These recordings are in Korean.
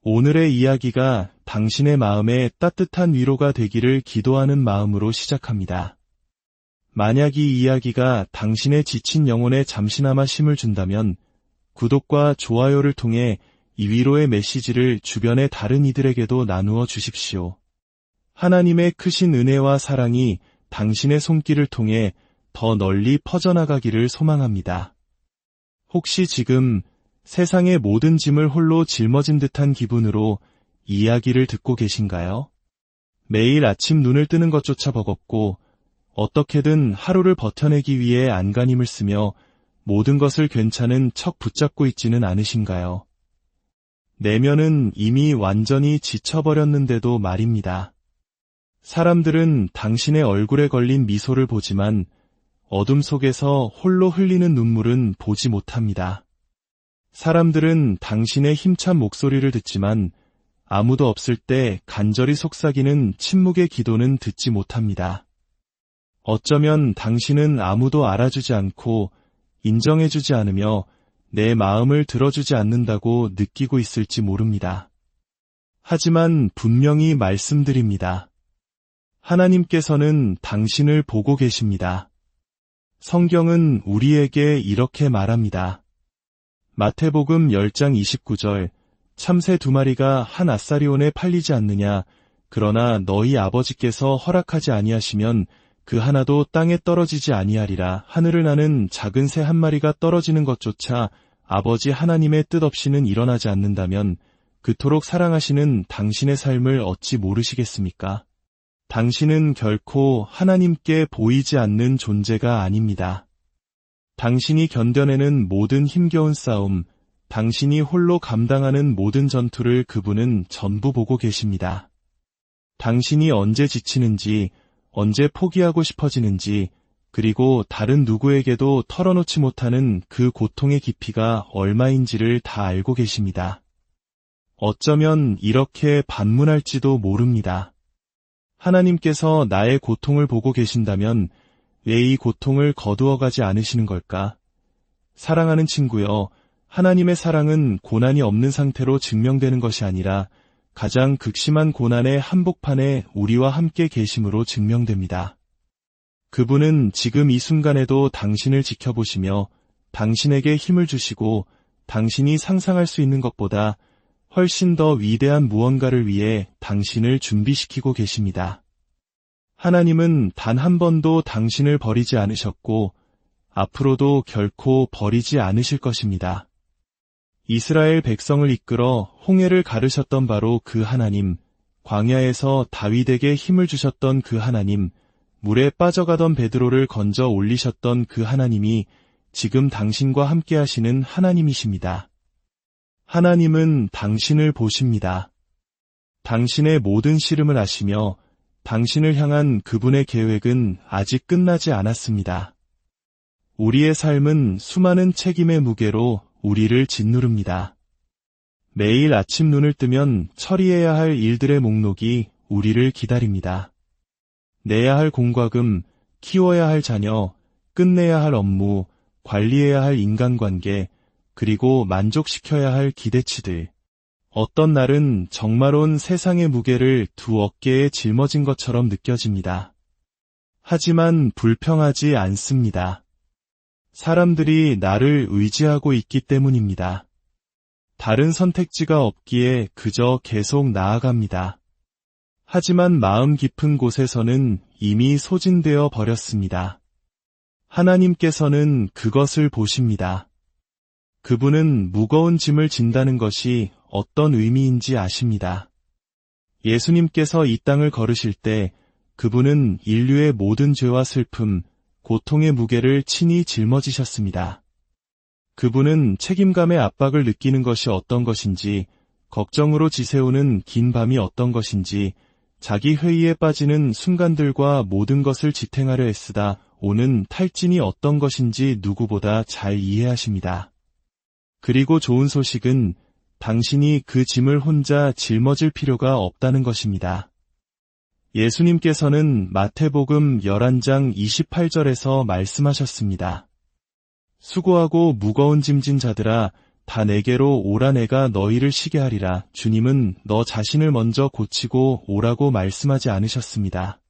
오늘의 이야기가 당신의 마음에 따뜻한 위로가 되기를 기도하는 마음으로 시작합니다. 만약 이 이야기가 당신의 지친 영혼에 잠시나마 힘을 준다면 구독과 좋아요를 통해 이 위로의 메시지를 주변의 다른 이들에게도 나누어 주십시오. 하나님의 크신 은혜와 사랑이 당신의 손길을 통해 더 널리 퍼져나가기를 소망합니다. 혹시 지금 세상의 모든 짐을 홀로 짊어진 듯한 기분으로 이야기를 듣고 계신가요? 매일 아침 눈을 뜨는 것조차 버겁고 어떻게든 하루를 버텨내기 위해 안간힘을 쓰며 모든 것을 괜찮은 척 붙잡고 있지는 않으신가요? 내면은 이미 완전히 지쳐버렸는데도 말입니다. 사람들은 당신의 얼굴에 걸린 미소를 보지만 어둠 속에서 홀로 흘리는 눈물은 보지 못합니다. 사람들은 당신의 힘찬 목소리를 듣지만 아무도 없을 때 간절히 속삭이는 침묵의 기도는 듣지 못합니다. 어쩌면 당신은 아무도 알아주지 않고 인정해주지 않으며 내 마음을 들어주지 않는다고 느끼고 있을지 모릅니다. 하지만 분명히 말씀드립니다. 하나님께서는 당신을 보고 계십니다. 성경은 우리에게 이렇게 말합니다. 마태복음 10장 29절 참새 2마리가 한 아사리온에 팔리지 않느냐 그러나 너희 아버지께서 허락하지 아니하시면 그 하나도 땅에 떨어지지 아니하리라. 하늘을 나는 작은 새 한 마리가 떨어지는 것조차 아버지 하나님의 뜻 없이는 일어나지 않는다면 그토록 사랑하시는 당신의 삶을 어찌 모르시겠습니까? 당신은 결코 하나님께 보이지 않는 존재가 아닙니다. 당신이 견뎌내는 모든 힘겨운 싸움, 당신이 홀로 감당하는 모든 전투를 그분은 전부 보고 계십니다. 당신이 언제 지치는지, 언제 포기하고 싶어지는지, 그리고 다른 누구에게도 털어놓지 못하는 그 고통의 깊이가 얼마인지를 다 알고 계십니다. 어쩌면 이렇게 반문할지도 모릅니다. 하나님께서 나의 고통을 보고 계신다면 왜 이 고통을 거두어가지 않으시는 걸까? 사랑하는 친구여, 하나님의 사랑은 고난이 없는 상태로 증명되는 것이 아니라 가장 극심한 고난의 한복판에 우리와 함께 계심으로 증명됩니다. 그분은 지금 이 순간에도 당신을 지켜보시며 당신에게 힘을 주시고 당신이 상상할 수 있는 것보다 훨씬 더 위대한 무언가를 위해 당신을 준비시키고 계십니다. 하나님은 단 한 번도 당신을 버리지 않으셨고 앞으로도 결코 버리지 않으실 것입니다. 이스라엘 백성을 이끌어 홍해를 가르셨던 바로 그 하나님, 광야에서 다윗에게 힘을 주셨던 그 하나님, 물에 빠져가던 베드로를 건져 올리셨던 그 하나님이 지금 당신과 함께 하시는 하나님이십니다. 하나님은 당신을 보십니다. 당신의 모든 시름을 아시며 당신을 향한 그분의 계획은 아직 끝나지 않았습니다. 우리의 삶은 수많은 책임의 무게로 우리를 짓누릅니다. 매일 아침 눈을 뜨면 처리해야 할 일들의 목록이 우리를 기다립니다. 내야 할 공과금, 키워야 할 자녀, 끝내야 할 업무, 관리해야 할 인간관계, 그리고 만족시켜야 할 기대치들. 어떤 날은 정말 온 세상의 무게를 두 어깨에 짊어진 것처럼 느껴집니다. 하지만 불평하지 않습니다. 사람들이 나를 의지하고 있기 때문입니다. 다른 선택지가 없기에 그저 계속 나아갑니다. 하지만 마음 깊은 곳에서는 이미 소진되어 버렸습니다. 하나님께서는 그것을 보십니다. 그분은 무거운 짐을 진다는 것이 어떤 의미인지 아십니다. 예수님께서 이 땅을 걸으실 때 그분은 인류의 모든 죄와 슬픔, 고통의 무게를 친히 짊어지셨습니다. 그분은 책임감의 압박을 느끼는 것이 어떤 것인지, 걱정으로 지새우는 긴 밤이 어떤 것인지, 자기 회의에 빠지는 순간들과 모든 것을 지탱하려 애쓰다 오는 탈진이 어떤 것인지 누구보다 잘 이해하십니다. 그리고 좋은 소식은 당신이 그 짐을 혼자 짊어질 필요가 없다는 것입니다. 예수님께서는 마태복음 11장 28절에서 말씀하셨습니다. 수고하고 무거운 짐진 자들아 다 내게로 오라 내가 너희를 쉬게 하리라. 주님은 너 자신을 먼저 고치고 오라고 말씀하지 않으셨습니다.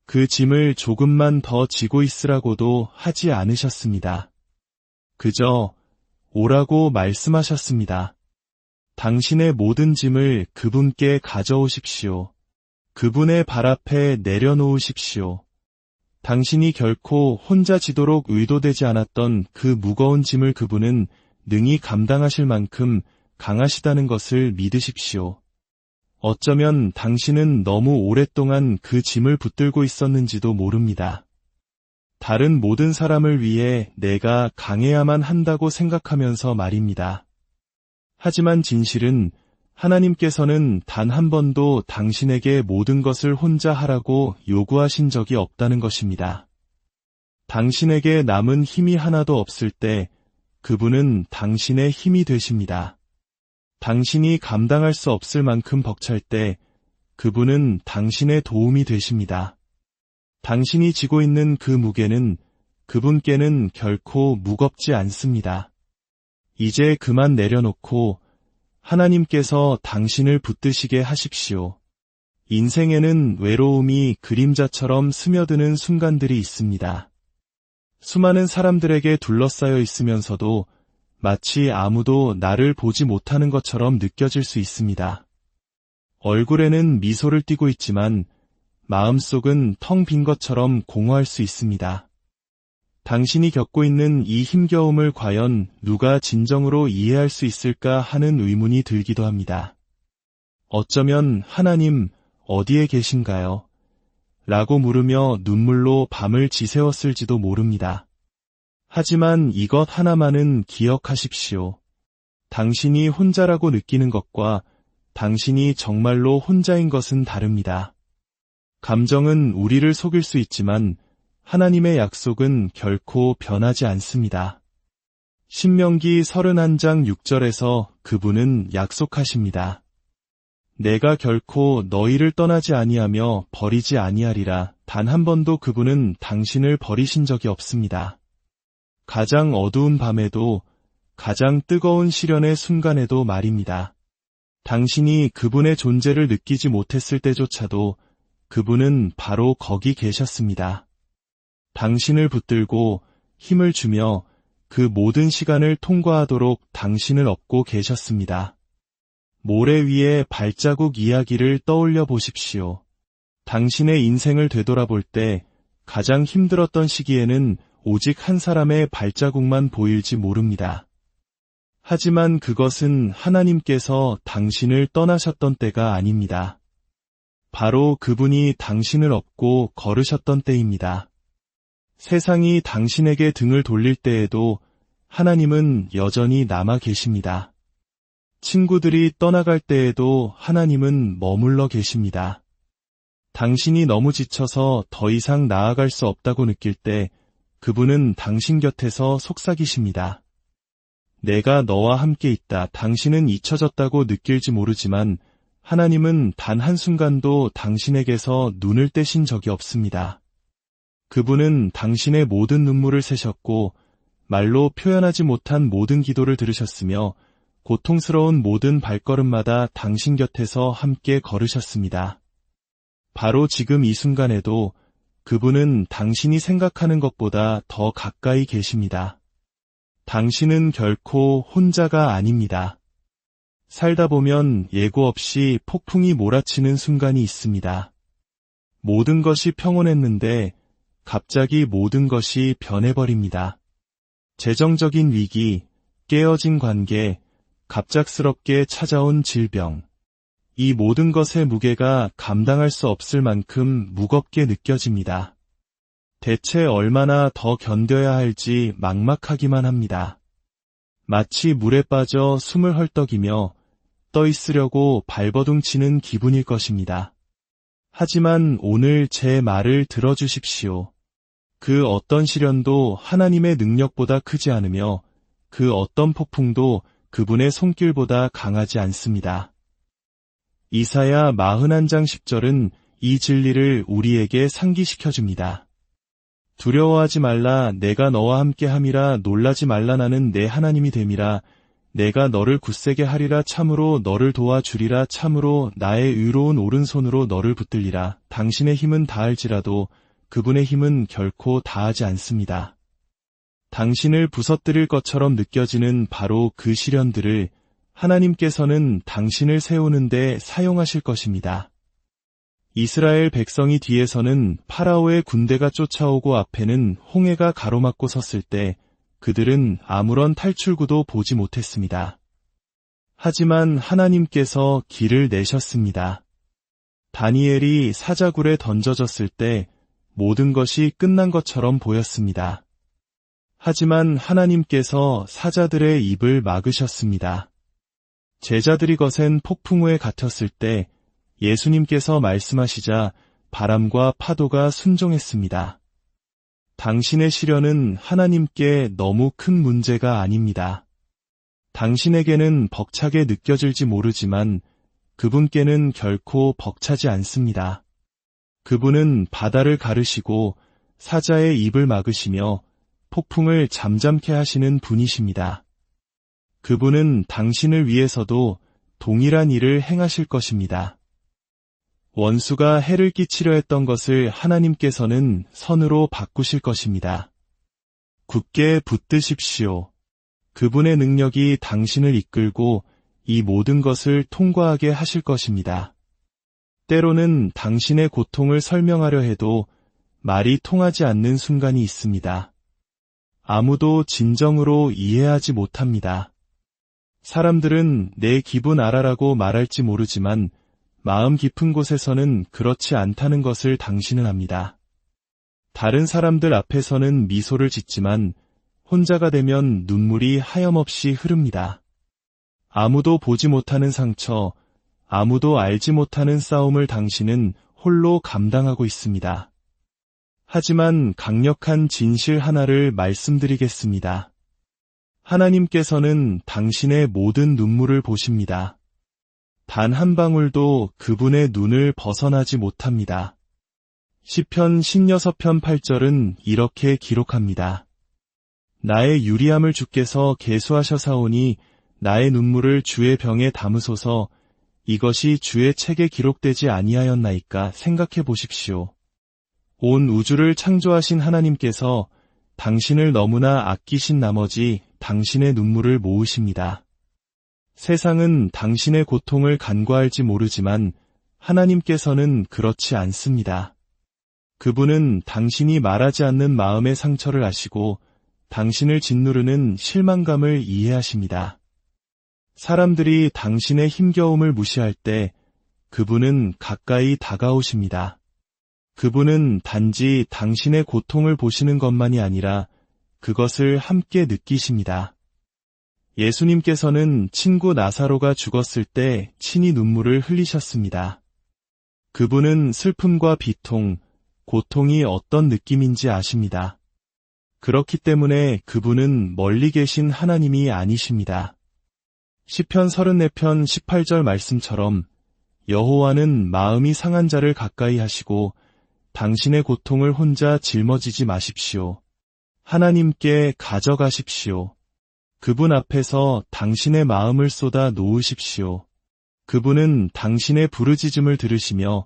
그 짐을 조금만 더 지고 있으라고도 하지 않으셨습니다. 그저 오라고 말씀하셨습니다. 당신의 모든 짐을 그분께 가져오십시오. 그분의 발 앞에 내려놓으십시오. 당신이 결코 혼자 지도록 의도되지 않았던 그 무거운 짐을 그분은 능히 감당하실 만큼 강하시다는 것을 믿으십시오. 어쩌면 당신은 너무 오랫동안 그 짐을 붙들고 있었는지도 모릅니다. 다른 모든 사람을 위해 내가 강해야만 한다고 생각하면서 말입니다. 하지만 진실은 하나님께서는 단 한 번도 당신에게 모든 것을 혼자 하라고 요구하신 적이 없다는 것입니다. 당신에게 남은 힘이 하나도 없을 때 그분은 당신의 힘이 되십니다. 당신이 감당할 수 없을 만큼 벅찰 때 그분은 당신의 도움이 되십니다. 당신이 지고 있는 그 무게는 그분께는 결코 무겁지 않습니다. 이제 그만 내려놓고 하나님께서 당신을 붙드시게 하십시오. 인생에는 외로움이 그림자처럼 스며드는 순간들이 있습니다. 수많은 사람들에게 둘러싸여 있으면서도 마치 아무도 나를 보지 못하는 것처럼 느껴질 수 있습니다. 얼굴에는 미소를 띠고 있지만 마음속은 텅 빈 것처럼 공허할 수 있습니다. 당신이 겪고 있는 이 힘겨움을 과연 누가 진정으로 이해할 수 있을까 하는 의문이 들기도 합니다. 어쩌면 하나님 어디에 계신가요? 라고 물으며 눈물로 밤을 지새웠을지도 모릅니다. 하지만 이것 하나만은 기억하십시오. 당신이 혼자라고 느끼는 것과 당신이 정말로 혼자인 것은 다릅니다. 감정은 우리를 속일 수 있지만 하나님의 약속은 결코 변하지 않습니다. 신명기 31장 6절에서 그분은 약속하십니다. 내가 결코 너희를 떠나지 아니하며 버리지 아니하리라. 단 한 번도 그분은 당신을 버리신 적이 없습니다. 가장 어두운 밤에도 가장 뜨거운 시련의 순간에도 말입니다. 당신이 그분의 존재를 느끼지 못했을 때조차도 그분은 바로 거기 계셨습니다. 당신을 붙들고 힘을 주며 그 모든 시간을 통과하도록 당신을 업고 계셨습니다. 모래 위에 발자국 이야기를 떠올려 보십시오. 당신의 인생을 되돌아볼 때 가장 힘들었던 시기에는 오직 한 사람의 발자국만 보일지 모릅니다. 하지만 그것은 하나님께서 당신을 떠나셨던 때가 아닙니다. 바로 그분이 당신을 업고 걸으셨던 때입니다. 세상이 당신에게 등을 돌릴 때에도 하나님은 여전히 남아 계십니다. 친구들이 떠나갈 때에도 하나님은 머물러 계십니다. 당신이 너무 지쳐서 더 이상 나아갈 수 없다고 느낄 때 그분은 당신 곁에서 속삭이십니다. 내가 너와 함께 있다. 당신은 잊혀졌다고 느낄지 모르지만 하나님은 단 한순간도 당신에게서 눈을 떼신 적이 없습니다. 그분은 당신의 모든 눈물을 세셨고 말로 표현하지 못한 모든 기도를 들으셨으며 고통스러운 모든 발걸음마다 당신 곁에서 함께 걸으셨습니다. 바로 지금 이 순간에도 그분은 당신이 생각하는 것보다 더 가까이 계십니다. 당신은 결코 혼자가 아닙니다. 살다 보면 예고 없이 폭풍이 몰아치는 순간이 있습니다. 모든 것이 평온했는데 갑자기 모든 것이 변해버립니다. 재정적인 위기, 깨어진 관계, 갑작스럽게 찾아온 질병. 이 모든 것의 무게가 감당할 수 없을 만큼 무겁게 느껴집니다. 대체 얼마나 더 견뎌야 할지 막막하기만 합니다. 마치 물에 빠져 숨을 헐떡이며 떠 있으려고 발버둥 치는 기분일 것입니다. 하지만 오늘 제 말을 들어주십시오. 그 어떤 시련도 하나님의 능력보다 크지 않으며 그 어떤 폭풍도 그분의 손길보다 강하지 않습니다. 이사야 41장 10절은 이 진리를 우리에게 상기시켜줍니다. 두려워하지 말라. 내가 너와 함께 함이라. 놀라지 말라. 나는 내 하나님이 됨이라. 내가 너를 굳세게 하리라. 참으로 너를 도와주리라. 참으로 나의 의로운 오른손으로 너를 붙들리라. 당신의 힘은 다할지라도 그분의 힘은 결코 다하지 않습니다. 당신을 부서뜨릴 것처럼 느껴지는 바로 그 시련들을 하나님께서는 당신을 세우는데 사용하실 것입니다. 이스라엘 백성이 뒤에서는 파라오의 군대가 쫓아오고 앞에는 홍해가 가로막고 섰을 때 그들은 아무런 탈출구도 보지 못했습니다. 하지만 하나님께서 길을 내셨습니다. 다니엘이 사자굴에 던져졌을 때 모든 것이 끝난 것처럼 보였습니다. 하지만 하나님께서 사자들의 입을 막으셨습니다. 제자들이 거센 폭풍우에 갇혔을 때 예수님께서 말씀하시자 바람과 파도가 순종했습니다. 당신의 시련은 하나님께 너무 큰 문제가 아닙니다. 당신에게는 벅차게 느껴질지 모르지만 그분께는 결코 벅차지 않습니다. 그분은 바다를 가르시고 사자의 입을 막으시며 폭풍을 잠잠케 하시는 분이십니다. 그분은 당신을 위해서도 동일한 일을 행하실 것입니다. 원수가 해를 끼치려 했던 것을 하나님께서는 선으로 바꾸실 것입니다. 굳게 붙드십시오. 그분의 능력이 당신을 이끌고 이 모든 것을 통과하게 하실 것입니다. 때로는 당신의 고통을 설명하려 해도 말이 통하지 않는 순간이 있습니다. 아무도 진정으로 이해하지 못합니다. 사람들은 내 기분 알아라고 말할지 모르지만 마음 깊은 곳에서는 그렇지 않다는 것을 당신은 압니다. 다른 사람들 앞에서는 미소를 짓지만 혼자가 되면 눈물이 하염없이 흐릅니다. 아무도 보지 못하는 상처, 아무도 알지 못하는 싸움을 당신은 홀로 감당하고 있습니다. 하지만 강력한 진실 하나를 말씀드리겠습니다. 하나님께서는 당신의 모든 눈물을 보십니다. 단 한 방울도 그분의 눈을 벗어나지 못합니다. 시편 16편 8절은 이렇게 기록합니다. 나의 유리함을 주께서 계수하셔사오니 나의 눈물을 주의 병에 담으소서. 이것이 주의 책에 기록되지 아니하였나이까. 생각해 보십시오. 온 우주를 창조하신 하나님께서 당신을 너무나 아끼신 나머지 당신의 눈물을 모으십니다. 세상은 당신의 고통을 간과할지 모르지만 하나님께서는 그렇지 않습니다. 그분은 당신이 말하지 않는 마음의 상처를 아시고 당신을 짓누르는 실망감을 이해하십니다. 사람들이 당신의 힘겨움을 무시할 때 그분은 가까이 다가오십니다. 그분은 단지 당신의 고통을 보시는 것만이 아니라 그것을 함께 느끼십니다. 예수님께서는 친구 나사로가 죽었을 때 친히 눈물을 흘리셨습니다. 그분은 슬픔과 비통, 고통이 어떤 느낌인지 아십니다. 그렇기 때문에 그분은 멀리 계신 하나님이 아니십니다. 시편 34편 18절 말씀처럼 여호와는 마음이 상한 자를 가까이 하시고 당신의 고통을 혼자 짊어지지 마십시오. 하나님께 가져가십시오. 그분 앞에서 당신의 마음을 쏟아 놓으십시오. 그분은 당신의 부르짖음을 들으시며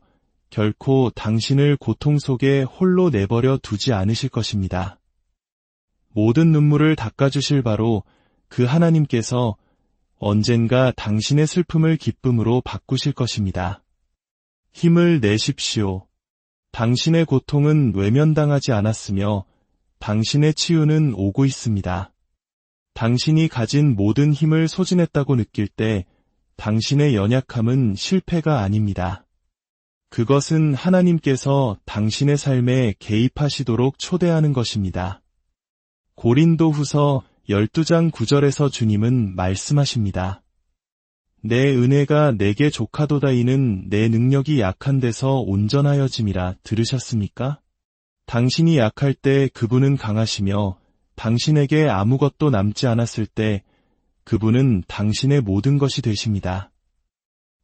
결코 당신을 고통 속에 홀로 내버려 두지 않으실 것입니다. 모든 눈물을 닦아주실 바로 그 하나님께서 언젠가 당신의 슬픔을 기쁨으로 바꾸실 것입니다. 힘을 내십시오. 당신의 고통은 외면당하지 않았으며 당신의 치유는 오고 있습니다. 당신이 가진 모든 힘을 소진했다고 느낄 때 당신의 연약함은 실패가 아닙니다. 그것은 하나님께서 당신의 삶에 개입하시도록 초대하는 것입니다. 고린도후서 12장 9절에서 주님은 말씀하십니다. 내 은혜가 내게 족하도다. 이는 내 능력이 약한 데서 온전하여짐이라. 들으셨습니까? 당신이 약할 때 그분은 강하시며 당신에게 아무것도 남지 않았을 때 그분은 당신의 모든 것이 되십니다.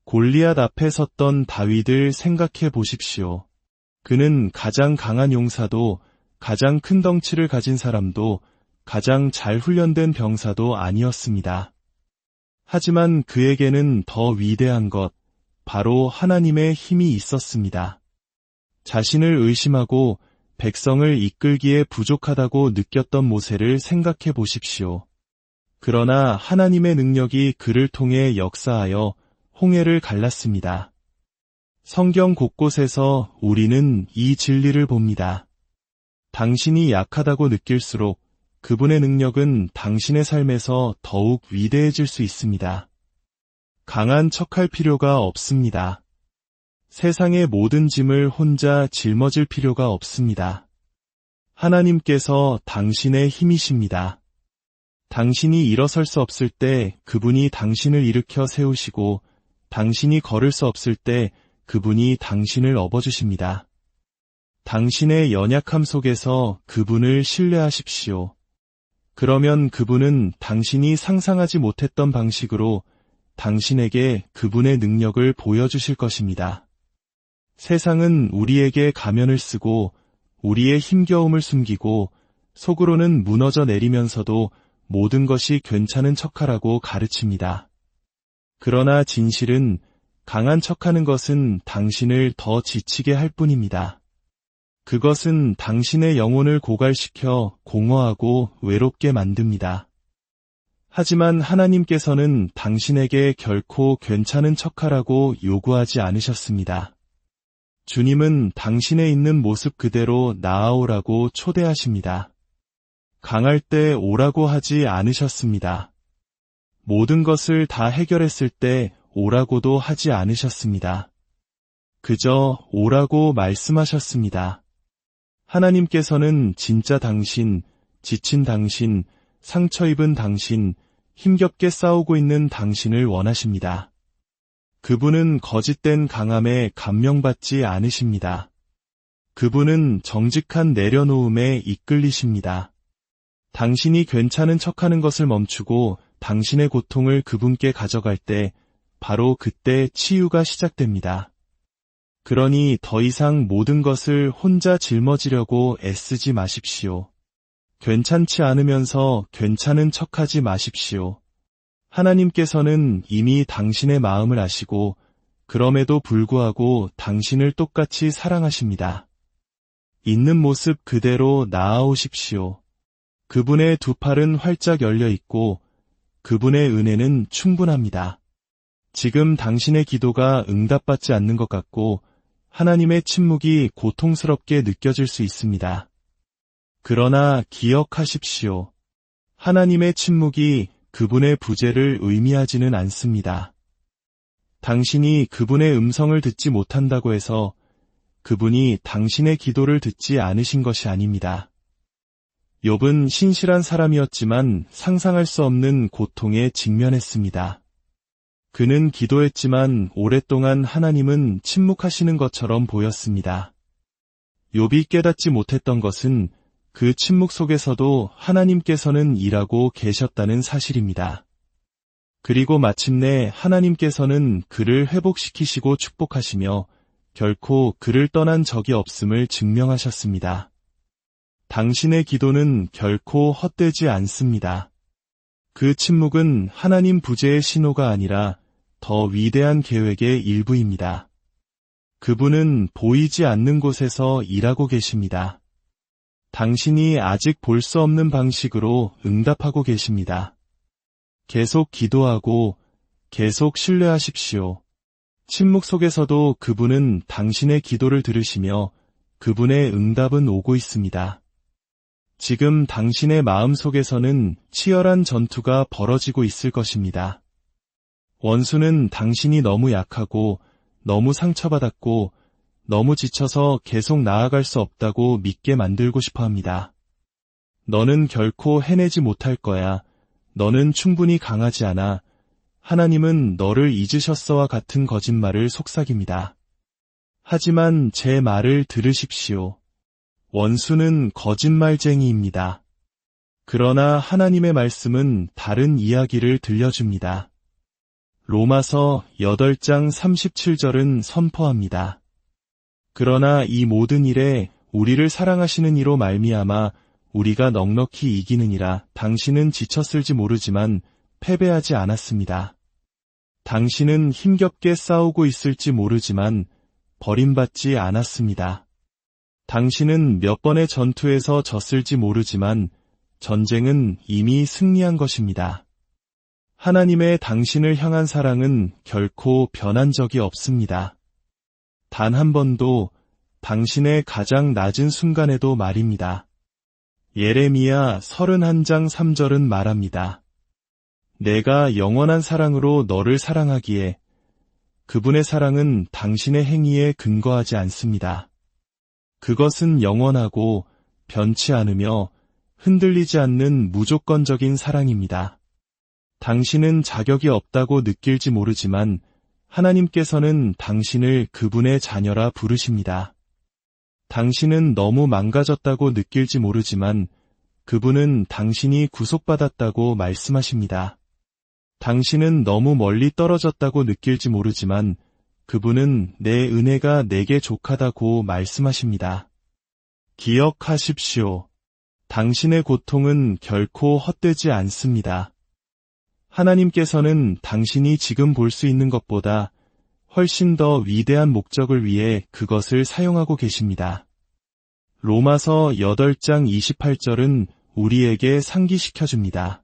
골리앗 앞에 섰던 다윗을 생각해 보십시오. 그는 가장 강한 용사도 가장 큰 덩치를 가진 사람도 가장 잘 훈련된 병사도 아니었습니다. 하지만 그에게는 더 위대한 것, 바로 하나님의 힘이 있었습니다. 자신을 의심하고 백성을 이끌기에 부족하다고 느꼈던 모세를 생각해 보십시오. 그러나 하나님의 능력이 그를 통해 역사하여 홍해를 갈랐습니다. 성경 곳곳에서 우리는 이 진리를 봅니다. 당신이 약하다고 느낄수록 그분의 능력은 당신의 삶에서 더욱 위대해질 수 있습니다. 강한 척할 필요가 없습니다. 세상의 모든 짐을 혼자 짊어질 필요가 없습니다. 하나님께서 당신의 힘이십니다. 당신이 일어설 수 없을 때 그분이 당신을 일으켜 세우시고 당신이 걸을 수 없을 때 그분이 당신을 업어주십니다. 당신의 연약함 속에서 그분을 신뢰하십시오. 그러면 그분은 당신이 상상하지 못했던 방식으로 당신에게 그분의 능력을 보여주실 것입니다. 세상은 우리에게 가면을 쓰고 우리의 힘겨움을 숨기고 속으로는 무너져 내리면서도 모든 것이 괜찮은 척하라고 가르칩니다. 그러나 진실은 강한 척하는 것은 당신을 더 지치게 할 뿐입니다. 그것은 당신의 영혼을 고갈시켜 공허하고 외롭게 만듭니다. 하지만 하나님께서는 당신에게 결코 괜찮은 척하라고 요구하지 않으셨습니다. 주님은 당신의 있는 모습 그대로 나아오라고 초대하십니다. 강할 때 오라고 하지 않으셨습니다. 모든 것을 다 해결했을 때 오라고도 하지 않으셨습니다. 그저 오라고 말씀하셨습니다. 하나님께서는 진짜 당신, 지친 당신, 상처 입은 당신, 힘겹게 싸우고 있는 당신을 원하십니다. 그분은 거짓된 강함에 감명받지 않으십니다. 그분은 정직한 내려놓음에 이끌리십니다. 당신이 괜찮은 척하는 것을 멈추고 당신의 고통을 그분께 가져갈 때 바로 그때 치유가 시작됩니다. 그러니 더 이상 모든 것을 혼자 짊어지려고 애쓰지 마십시오. 괜찮지 않으면서 괜찮은 척하지 마십시오. 하나님께서는 이미 당신의 마음을 아시고 그럼에도 불구하고 당신을 똑같이 사랑하십니다. 있는 모습 그대로 나아오십시오. 그분의 두 팔은 활짝 열려 있고 그분의 은혜는 충분합니다. 지금 당신의 기도가 응답받지 않는 것 같고 하나님의 침묵이 고통스럽게 느껴질 수 있습니다. 그러나 기억하십시오. 하나님의 침묵이 그분의 부재를 의미하지는 않습니다. 당신이 그분의 음성을 듣지 못한다고 해서 그분이 당신의 기도를 듣지 않으신 것이 아닙니다. 욥은 신실한 사람이었지만 상상할 수 없는 고통에 직면했습니다. 그는 기도했지만 오랫동안 하나님은 침묵하시는 것처럼 보였습니다. 욥이 깨닫지 못했던 것은 그 침묵 속에서도 하나님께서는 일하고 계셨다는 사실입니다. 그리고 마침내 하나님께서는 그를 회복시키시고 축복하시며 결코 그를 떠난 적이 없음을 증명하셨습니다. 당신의 기도는 결코 헛되지 않습니다. 그 침묵은 하나님 부재의 신호가 아니라 더 위대한 계획의 일부입니다. 그분은 보이지 않는 곳에서 일하고 계십니다. 당신이 아직 볼 수 없는 방식으로 응답하고 계십니다. 계속 기도하고 계속 신뢰하십시오. 침묵 속에서도 그분은 당신의 기도를 들으시며 그분의 응답은 오고 있습니다. 지금 당신의 마음 속에서는 치열한 전투가 벌어지고 있을 것입니다. 원수는 당신이 너무 약하고 너무 상처받았고 너무 지쳐서 계속 나아갈 수 없다고 믿게 만들고 싶어 합니다. 너는 결코 해내지 못할 거야. 너는 충분히 강하지 않아. 하나님은 너를 잊으셨어와 같은 거짓말을 속삭입니다. 하지만 제 말을 들으십시오. 원수는 거짓말쟁이입니다. 그러나 하나님의 말씀은 다른 이야기를 들려줍니다. 로마서 8장 37절은 선포합니다. 그러나 이 모든 일에 우리를 사랑하시는 이로 말미암아 우리가 넉넉히 이기느니라. 당신은 지쳤을지 모르지만 패배하지 않았습니다. 당신은 힘겹게 싸우고 있을지 모르지만 버림받지 않았습니다. 당신은 몇 번의 전투에서 졌을지 모르지만 전쟁은 이미 승리한 것입니다. 하나님의 당신을 향한 사랑은 결코 변한 적이 없습니다. 단 한 번도 당신의 가장 낮은 순간에도 말입니다. 예레미야 31장 3절은 말합니다. 내가 영원한 사랑으로 너를 사랑하기에 그분의 사랑은 당신의 행위에 근거하지 않습니다. 그것은 영원하고 변치 않으며 흔들리지 않는 무조건적인 사랑입니다. 당신은 자격이 없다고 느낄지 모르지만 하나님께서는 당신을 그분의 자녀라 부르십니다. 당신은 너무 망가졌다고 느낄지 모르지만 그분은 당신이 구속받았다고 말씀하십니다. 당신은 너무 멀리 떨어졌다고 느낄지 모르지만 그분은 내 은혜가 내게 족하다고 말씀하십니다. 기억하십시오. 당신의 고통은 결코 헛되지 않습니다. 하나님께서는 당신이 지금 볼 수 있는 것보다 훨씬 더 위대한 목적을 위해 그것을 사용하고 계십니다. 로마서 8장 28절은 우리에게 상기시켜줍니다.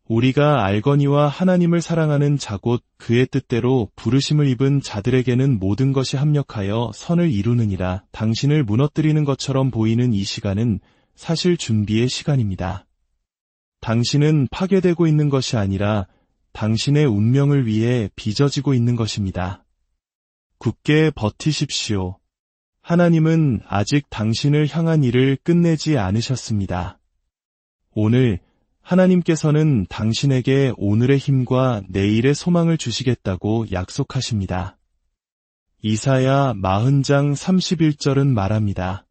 우리가 알거니와 하나님을 사랑하는 자 곧 그의 뜻대로 부르심을 입은 자들에게는 모든 것이 합력하여 선을 이루느니라. 당신을 무너뜨리는 것처럼 보이는 이 시간은 사실 준비의 시간입니다. 당신은 파괴되고 있는 것이 아니라 당신의 운명을 위해 빚어지고 있는 것입니다. 굳게 버티십시오. 하나님은 아직 당신을 향한 일을 끝내지 않으셨습니다. 오늘 하나님께서는 당신에게 오늘의 힘과 내일의 소망을 주시겠다고 약속하십니다. 이사야 40장 31절은 말합니다.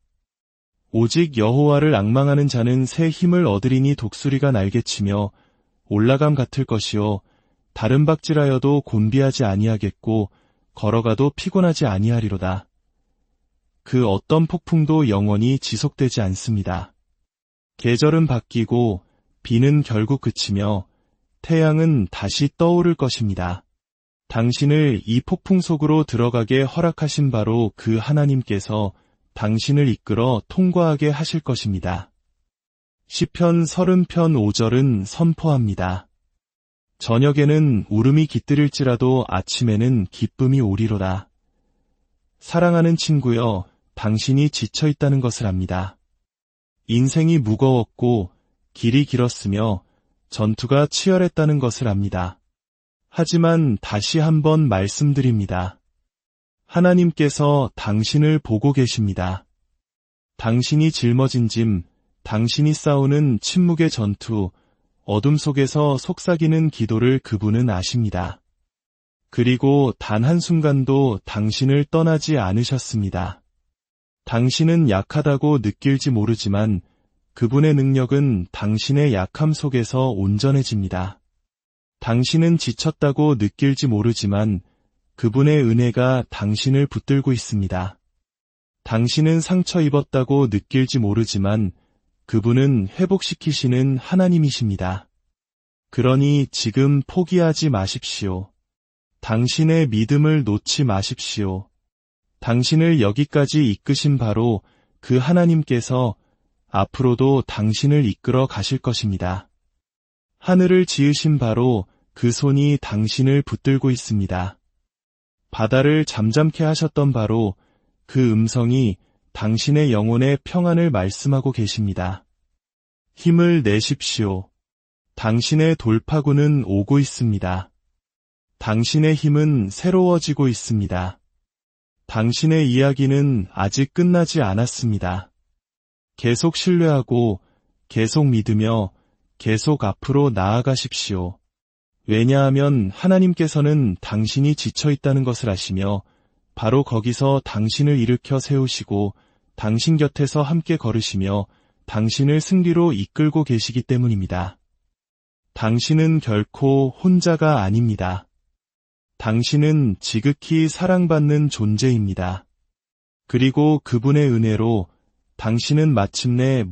오직 여호와를 앙망하는 자는 새 힘을 얻으리니 독수리가 날개치며 올라감 같을 것이요 다른 박질하여도 곤비하지 아니하겠고 걸어가도 피곤하지 아니하리로다. 그 어떤 폭풍도 영원히 지속되지 않습니다. 계절은 바뀌고 비는 결국 그치며 태양은 다시 떠오를 것입니다. 당신을 이 폭풍 속으로 들어가게 허락하신 바로 그 하나님께서 당신을 이끌어 통과하게 하실 것입니다. 시편 30편 5절은 선포합니다. 저녁에는 울음이 깃들일지라도 아침에는 기쁨이 오리로다. 사랑하는 친구여, 당신이 지쳐 있다는 것을 압니다. 인생이 무거웠고 길이 길었으며 전투가 치열했다는 것을 압니다. 하지만 다시 한번 말씀드립니다. 하나님께서 당신을 보고 계십니다. 당신이 짊어진 짐, 당신이 싸우는 침묵의 전투, 어둠 속에서 속삭이는 기도를 그분은 아십니다. 그리고 단 한순간도 당신을 떠나지 않으셨습니다. 당신은 약하다고 느낄지 모르지만 그분의 능력은 당신의 약함 속에서 온전해집니다. 당신은 지쳤다고 느낄지 모르지만 그분의 은혜가 당신을 붙들고 있습니다. 당신은 상처 입었다고 느낄지 모르지만 그분은 회복시키시는 하나님이십니다. 그러니 지금 포기하지 마십시오. 당신의 믿음을 놓지 마십시오. 당신을 여기까지 이끄신 바로 그 하나님께서 앞으로도 당신을 이끌어 가실 것입니다. 하늘을 지으신 바로 그 손이 당신을 붙들고 있습니다. 바다를 잠잠케 하셨던 바로 그 음성이 당신의 영혼의 평안을 말씀하고 계십니다. 힘을 내십시오. 당신의 돌파구는 오고 있습니다. 당신의 힘은 새로워지고 있습니다. 당신의 이야기는 아직 끝나지 않았습니다. 계속 신뢰하고 계속 믿으며 계속 앞으로 나아가십시오. 왜냐하면 하나님께서는 당신이 지쳐 있다는 것을 아시며 바로 거기서 당신을 일으켜 세우시고 당신 곁에서 함께 걸으시며 당신을 승리로 이끌고 계시기 때문입니다. 당신은 결코 혼자가 아닙니다. 당신은 지극히 사랑받는 존재입니다. 그리고 그분의 은혜로 당신은 마침내